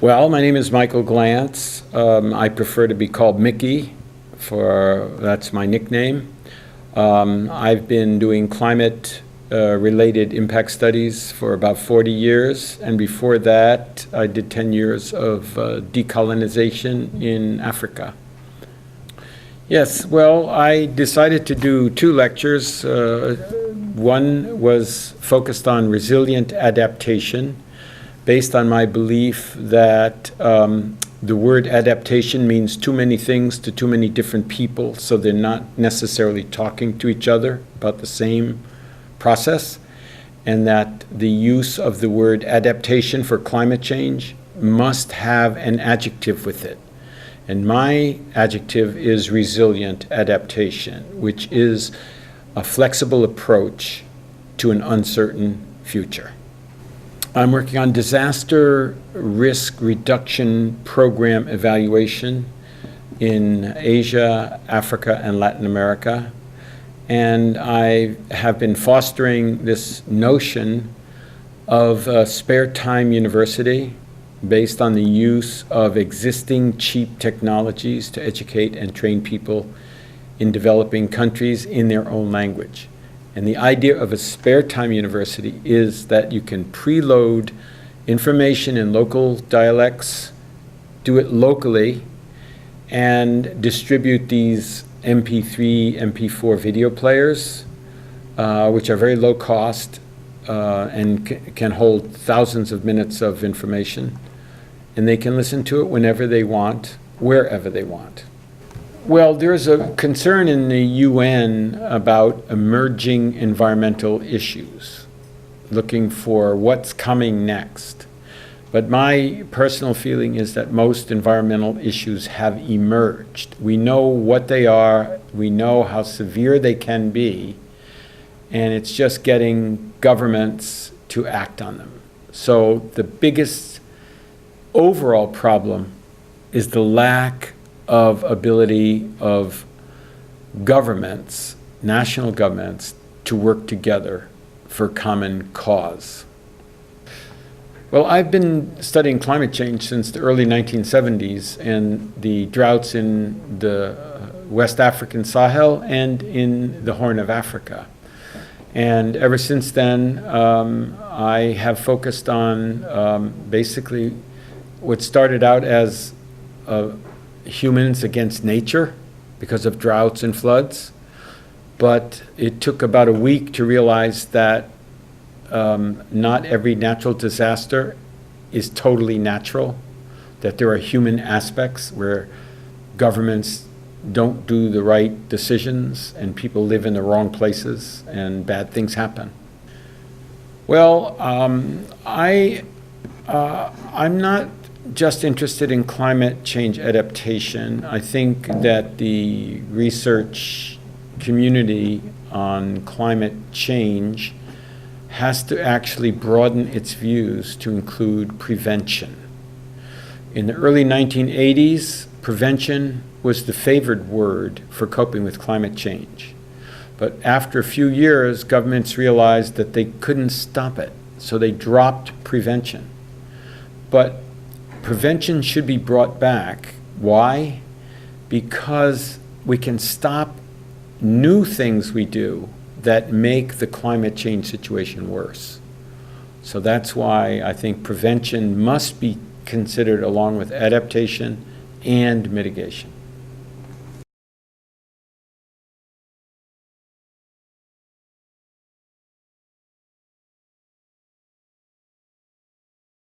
Well, my name is Michael Glantz. I prefer to be called Mickey, that's my nickname. I've been doing climate-related impact studies for about 40 years, and before that, I did 10 years of decolonization in Africa. Yes, well, I decided to do two lectures. One was focused on resilient adaptation, based on my belief that the word adaptation means too many things to too many different people, so they're not necessarily talking to each other about the same process, and that the use of the word adaptation for climate change must have an adjective with it. And my adjective is resilient adaptation, which is a flexible approach to an uncertain future. I'm working on disaster risk reduction program evaluation in Asia, Africa, and Latin America. And I have been fostering this notion of a spare time university based on the use of existing cheap technologies to educate and train people in developing countries in their own language. And the idea of a spare time university is that you can preload information in local dialects, do it locally, and distribute these MP3, MP4 video players, which are very low cost and can hold thousands of minutes of information. And they can listen to it whenever they want, wherever they want. Well, there's a concern in the UN about emerging environmental issues, looking for what's coming next. But my personal feeling is that most environmental issues have emerged. We know what they are, we know how severe they can be, and it's just getting governments to act on them. So the biggest overall problem is the lack of ability of governments, national governments, to work together for common cause. Well, I've been studying climate change since the early 1970s and the droughts in the West African Sahel and in the Horn of Africa. And ever since then, I have focused on basically what started out as humans against nature because of droughts and floods. But it took about a week to realize that not every natural disaster is totally natural, that there are human aspects where governments don't do the right decisions and people live in the wrong places and bad things happen. Well, I'm not just interested in climate change adaptation. I think that the research community on climate change has to actually broaden its views to include prevention. In the early 1980s, prevention was the favored word for coping with climate change. But after a few years, governments realized that they couldn't stop it, so they dropped prevention. But prevention should be brought back. Why? Because we can stop new things we do that make the climate change situation worse. So that's why I think prevention must be considered along with adaptation and mitigation.